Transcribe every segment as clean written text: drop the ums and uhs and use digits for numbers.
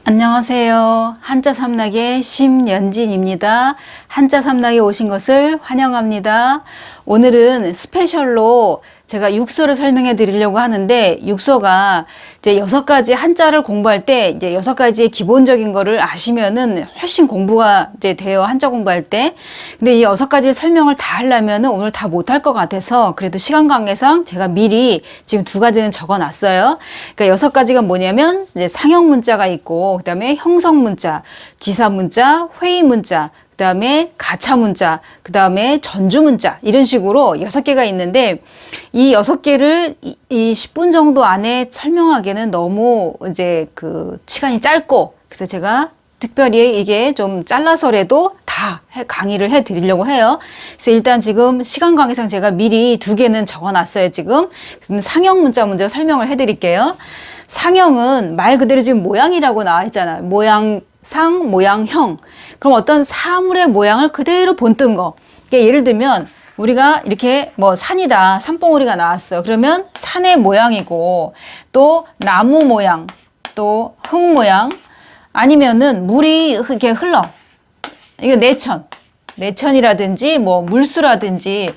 안녕하세요. 한자 삼락의 심연진입니다. 한자 삼락에 오신 것을 환영합니다. 오늘은 스페셜로 제가 육서를 설명해 드리려고 하는데, 육서가 이제 6가지 한자를 공부할 때 이제 6가지의 기본적인 거를 아시면은 훨씬 공부가 이제 돼요. 한자 공부할 때. 근데 이 6가지를 설명을 다 하려면은 오늘 다 못할 것 같아서, 그래도 시간 관계상 제가 미리 지금 2가지는 적어 놨어요. 그러니까 6가지가 뭐냐면, 이제 상형 문자가 있고, 그 다음에 형성 문자, 지사 문자, 회의 문자, 그 다음에 가차 문자, 그 다음에 전주 문자, 이런 식으로 6개가 있는데, 이 6개를 이 10분 정도 안에 설명하기에는 너무 이제 시간이 짧고, 그래서 제가 특별히 이게 좀 잘라서라도 다 강의를 해 드리려고 해요. 그래서 일단 지금 시간 관계상 제가 미리 2개는 적어 놨어요, 지금. 그럼 상형 문자 먼저 설명을 해 드릴게요. 상형은 말 그대로 지금 모양이라고 나와 있잖아요. 모양상, 모양형. 그럼 어떤 사물의 모양을 그대로 본뜬 거. 그러니까 예를 들면 우리가 이렇게 뭐 산이다, 산봉우리가 나왔어. 그러면 산의 모양이고, 또 나무 모양, 또 흙 모양, 아니면은 물이 이렇게 흘러. 이거 내천이라든지 뭐 물수라든지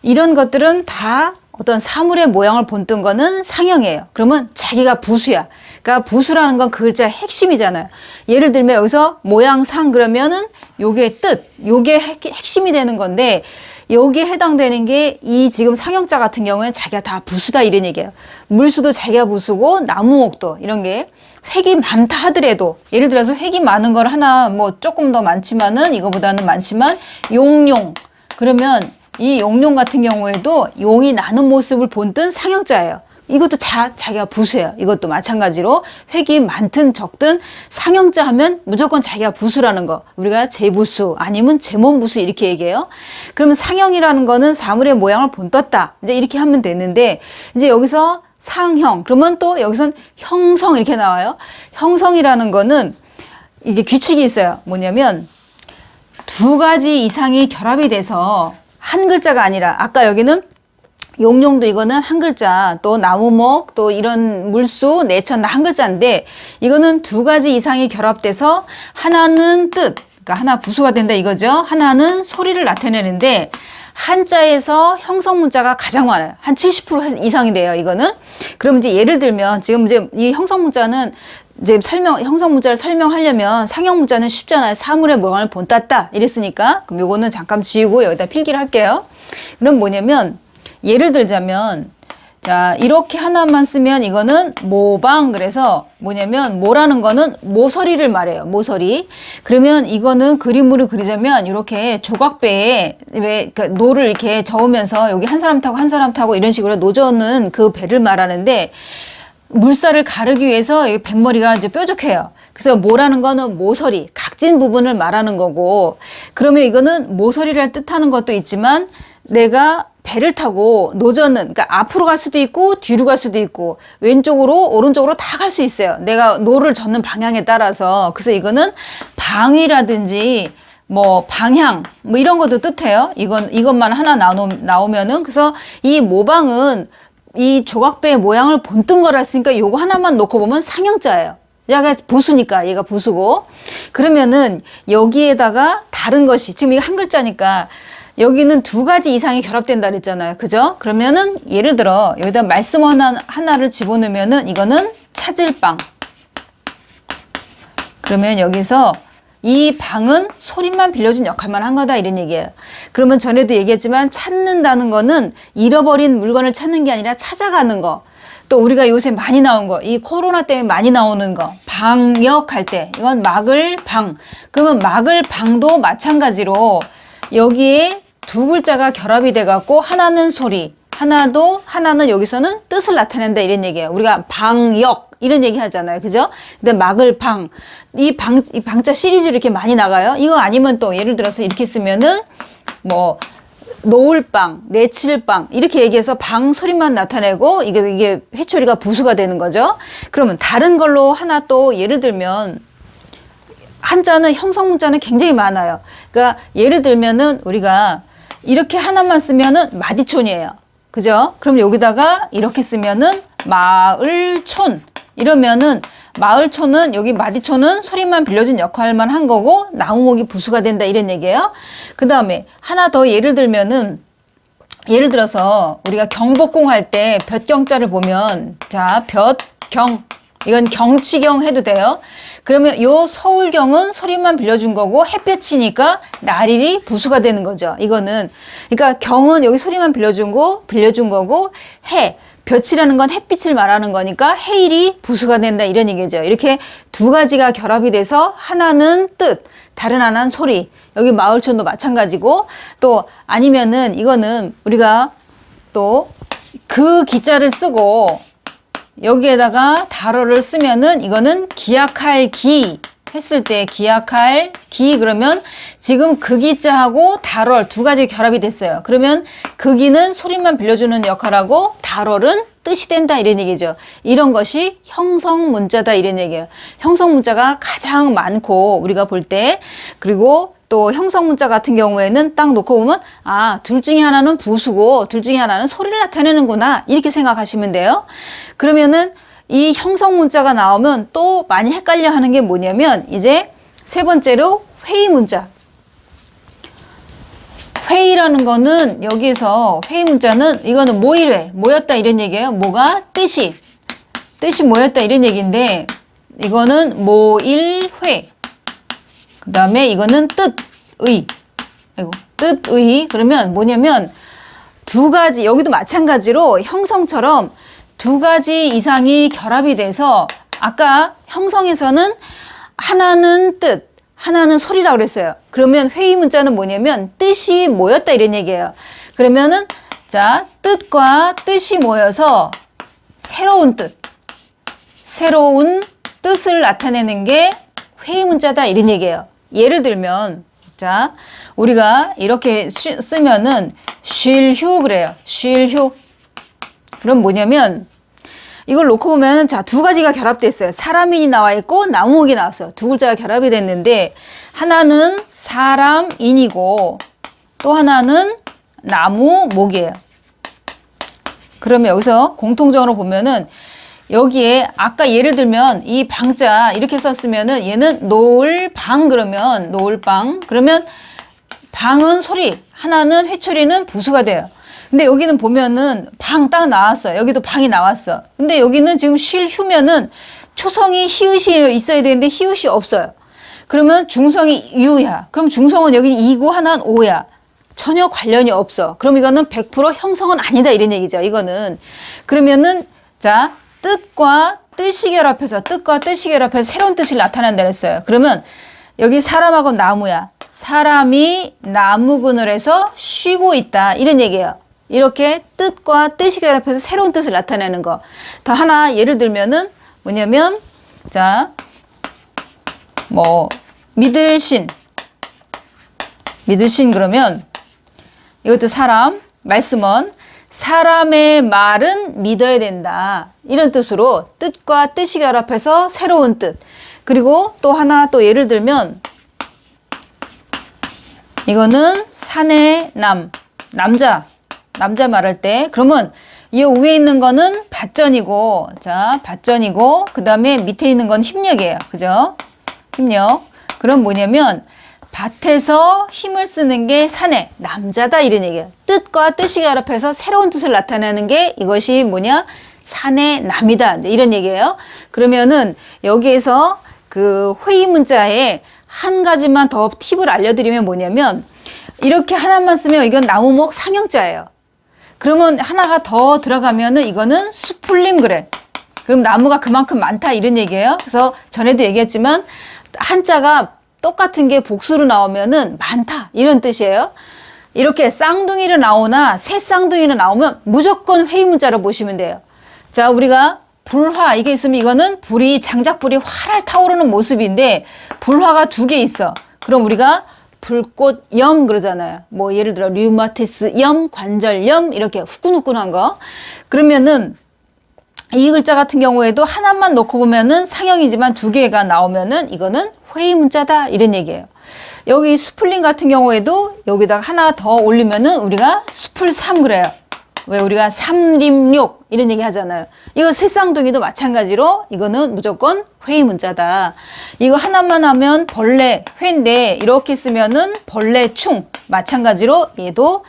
이런 것들은 다 어떤 사물의 모양을 본뜬 거는 상형이에요. 그러면 자기가 부수야. 그러니까 부수라는 건 그 글자의 핵심이잖아요. 예를 들면 여기서 모양상 그러면은 요게 뜻, 요게 핵심이 되는 건데, 여기에 해당되는 게 이 지금 상형자 같은 경우에는 자기가 다 부수다 이런 얘기예요. 물수도 자기가 부수고 나무옥도 이런 게 획이 많다 하더라도, 예를 들어서 획이 많은 걸 하나 뭐 조금 더 많지만은 이거보다는 많지만 용용, 그러면 이 용용 같은 경우에도 용이 나는 모습을 본뜬 상형자예요. 이것도 자기가 부수예요. 이것도 마찬가지로 획이 많든 적든 상형자 하면 무조건 자기가 부수라는 거. 우리가 제부수 아니면 제몸부수 이렇게 얘기해요. 그러면 상형이라는 거는 사물의 모양을 본떴다. 이제 이렇게 하면 되는데, 이제 여기서 상형, 그러면 또 여기선 형성 이렇게 나와요. 형성이라는 거는 이게 규칙이 있어요. 뭐냐면 2가지 이상이 결합이 돼서 한 글자가 아니라, 아까 여기는 용용도 이거는 한 글자, 또 나무목, 또 이런 물수, 내천 다 한 글자인데, 이거는 2가지 이상이 결합돼서 하나는 뜻, 그러니까 하나 부수가 된다 이거죠. 하나는 소리를 나타내는데, 한자에서 형성 문자가 가장 많아요. 한 70% 이상이 돼요, 이거는. 그럼 이제 예를 들면, 지금 이제 이 형성 문자는 이제 형성 문자를 설명하려면 상형 문자는 쉽잖아요. 사물의 모양을 본땄다 이랬으니까. 그럼 요거는 잠깐 지우고 여기다 필기를 할게요. 그럼 뭐냐면, 예를 들자면, 자, 이렇게 하나만 쓰면 이거는 모방. 그래서 뭐냐면, 모라는 거는 모서리를 말해요. 모서리. 그러면 이거는 그림으로 그리자면, 이렇게 조각배에 왜 노를 이렇게 저으면서 여기 한 사람 타고 한 사람 타고 이런 식으로 노저는 그 배를 말하는데, 물살을 가르기 위해서 이 뱃머리가 이제 뾰족해요. 그래서 모라는 거는 모서리, 각진 부분을 말하는 거고, 그러면 이거는 모서리를 뜻하는 것도 있지만, 내가 배를 타고 노저는, 그러니까 앞으로 갈 수도 있고 뒤로 갈 수도 있고 왼쪽으로 오른쪽으로 다 갈 수 있어요. 내가 노를 젓는 방향에 따라서. 그래서 이거는 방위라든지 뭐 방향 뭐 이런 것도 뜻해요. 이것만 하나 나오면은. 그래서 이 모방은 이 조각배의 모양을 본뜬 거라 했으니까 요거 하나만 놓고 보면 상형자예요. 얘가 부수니까, 얘가 부수고. 그러면은 여기에다가 다른 것이, 지금 이거 한 글자니까 여기는 2가지 이상이 결합된다 그랬잖아요. 그죠? 그러면은 예를 들어 여기다 말씀 하나를 집어넣으면은 이거는 찾을 방. 그러면 여기서 이 방은 소리만 빌려준 역할만 한 거다 이런 얘기예요. 그러면 전에도 얘기했지만 찾는다는 거는 잃어버린 물건을 찾는 게 아니라 찾아가는 거. 또 우리가 요새 많이 나온 거, 이 코로나 때문에 많이 나오는 거, 방역할 때 이건 막을 방. 그러면 막을 방도 마찬가지로 여기에 2글자가 결합이 돼갖고 하나는 소리, 하나는 여기서는 뜻을 나타낸다 이런 얘기예요. 우리가 방역 이런 얘기 하잖아요. 그죠? 근데 막을 방, 이 방자 시리즈로 이렇게 많이 나가요. 이거 아니면 또 예를 들어서 이렇게 쓰면은 뭐 놓을방, 내칠방 이렇게 얘기해서 방 소리만 나타내고 이게 회초리가 부수가 되는 거죠. 그러면 다른 걸로 하나 또 예를 들면, 한자는 형성 문자는 굉장히 많아요. 그러니까 예를 들면은 우리가 이렇게 하나만 쓰면은 마디촌이에요. 그죠? 그럼 여기다가 이렇게 쓰면은 마을촌. 이러면은 마을초는 여기 마디초는 소리만 빌려준 역할만 한 거고 나무목이 부수가 된다 이런 얘기예요. 그 다음에 하나 더 예를 들면은 예를 들어서 우리가 경복궁 할 때 볕경자를 보면 자 볕경 이건 경치경 해도 돼요. 그러면 요 서울경은 소리만 빌려준 거고 햇볕이니까 날일이 부수가 되는 거죠. 이거는 그러니까 경은 여기 소리만 빌려준 거고 볕이라는 건 햇빛을 말하는 거니까 해일이 부수가 된다 이런 얘기죠. 이렇게 두 가지가 결합이 돼서 하나는 뜻, 다른 하나는 소리. 여기 마을촌도 마찬가지고 또 아니면은 이거는 우리가 또 그 기자를 쓰고 여기에다가 달어를 쓰면은 이거는 기약할 기 했을 때 기약할 기 그러면 지금 그 기자하고 달월 두 가지 결합이 됐어요. 그러면 그 기는 소리만 빌려주는 역할하고 달월은 뜻이 된다 이런 얘기죠. 이런 것이 형성문자다 이런 얘기예요. 형성문자가 가장 많고 우리가 볼 때 그리고 또 형성문자 같은 경우에는 딱 놓고 보면 둘 중에 하나는 부수고 둘 중에 하나는 소리를 나타내는구나 이렇게 생각하시면 돼요. 그러면은 이 형성문자가 나오면 또 많이 헷갈려 하는 게 뭐냐면 이제 세 번째로 회의문자. 회의라는 거는 여기에서 회의문자는 이거는 모일회, 모였다 이런 얘기예요. 뭐가? 뜻이 모였다 이런 얘기인데 이거는 모일회. 그 다음에 이거는 뜻의. 뜻의. 그러면 뭐냐면 두 가지, 여기도 마찬가지로 형성처럼 두 가지 이상이 결합이 돼서 아까 형성에서는 하나는 뜻, 하나는 소리라고 그랬어요. 그러면 회의 문자는 뭐냐면 뜻이 모였다 이런 얘기예요. 그러면은 자, 뜻과 뜻이 모여서 새로운 뜻을 나타내는 게 회의 문자다 이런 얘기예요. 예를 들면 자, 우리가 이렇게 쓰면은 쉴휴 그래요. 쉴휴. 그럼 뭐냐면 이걸 놓고 보면 자, 두 가지가 결합됐어요. 사람인이 나와 있고 나무목이 나왔어요. 두 글자가 결합이 됐는데 하나는 사람인이고 또 하나는 나무목이에요. 그러면 여기서 공통적으로 보면은 여기에 아까 예를 들면 이 방자 이렇게 썼으면은 얘는 노을방 그러면 노을방 그러면 방은 소리 하나는 회초리는 부수가 돼요. 근데 여기는 보면은 방 딱 나왔어요. 여기도 방이 나왔어. 근데 여기는 지금 쉴 휴면은 초성이 히읗이 있어야 되는데 히읗이 없어요. 그러면 중성이 유야. 그럼 중성은 여기 2고 하나는 5야. 전혀 관련이 없어. 그럼 이거는 100% 형성은 아니다 이런 얘기죠. 이거는. 그러면은 자, 뜻과 뜻이 결합해서 새로운 뜻이 나타난다 그랬어요. 그러면 여기 사람하고 나무야. 사람이 나무 그늘에서 쉬고 있다. 이런 얘기예요. 이렇게 뜻과 뜻이 결합해서 새로운 뜻을 나타내는 거. 더 하나 예를 들면은 뭐냐면 자, 믿을신 그러면 이것도 사람 말씀은 사람의 말은 믿어야 된다. 이런 뜻으로 뜻과 뜻이 결합해서 새로운 뜻. 그리고 또 하나 또 예를 들면 이거는 사내 남자 말할 때 그러면 이 위에 있는 거는 밭전이고 자 밭전이고 그 다음에 밑에 있는 건 힘력이에요. 그죠? 힘력. 그럼 뭐냐면 밭에서 힘을 쓰는 게 사내 남자다 이런 얘기예요. 뜻과 뜻이 결합해서 새로운 뜻을 나타내는 게 이것이 뭐냐 사내 남이다 이런 얘기예요. 그러면은 여기에서 그 회의 문자에 한 가지만 더 팁을 알려드리면 뭐냐면 이렇게 하나만 쓰면 이건 나무목 상형자예요. 그러면 하나가 더 들어가면은 이거는 수풀림 그래. 그럼 나무가 그만큼 많다 이런 얘기예요. 그래서 전에도 얘기했지만 한자가 똑같은 게 복수로 나오면은 많다 이런 뜻이에요. 이렇게 쌍둥이로 나오나 새 쌍둥이로 나오면 무조건 회의 문자로 보시면 돼요. 자, 우리가 불화 이게 있으면 이거는 불이 장작불이 활활 타오르는 모습인데 불화가 두 개 있어. 그럼 우리가 불꽃염 그러잖아요. 뭐 예를 들어 류마티스염, 관절염 이렇게 후끈후끈한 거. 그러면은 이 글자 같은 경우에도 하나만 놓고 보면은 상형이지만 두 개가 나오면은 이거는 회의 문자다 이런 얘기예요. 여기 수풀림 같은 경우에도 여기다가 하나 더 올리면은 우리가 수풀삼 그래요. 왜 우리가 삼림욕 이런 얘기 하잖아요. 이거 새쌍둥이도 마찬가지로 이거는 무조건 회의 문자다. 이거 하나만 하면 벌레, 회인데 이렇게 쓰면은 벌레충. 마찬가지로 얘도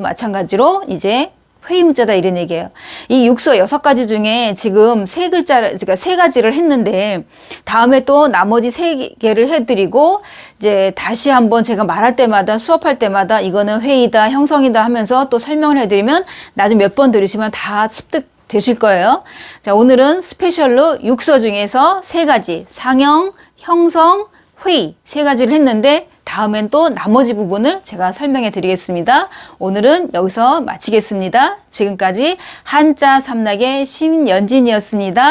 마찬가지로 이제 회의 문자다 이런 얘기예요. 이 육서 6가지 중에 지금 그러니까 3가지를 했는데 다음에 또 나머지 3개를 해드리고 이제 다시 한번 제가 말할 때마다 수업할 때마다 이거는 회의다, 형성이다 하면서 또 설명을 해드리면 나중에 몇 번 들으시면 다 습득되실 거예요. 자, 오늘은 스페셜로 육서 중에서 3가지 상형, 형성, 회의 3가지를 했는데 다음엔 또 나머지 부분을 제가 설명해 드리겠습니다. 오늘은 여기서 마치겠습니다. 지금까지 한자 삼락의 심연진이었습니다.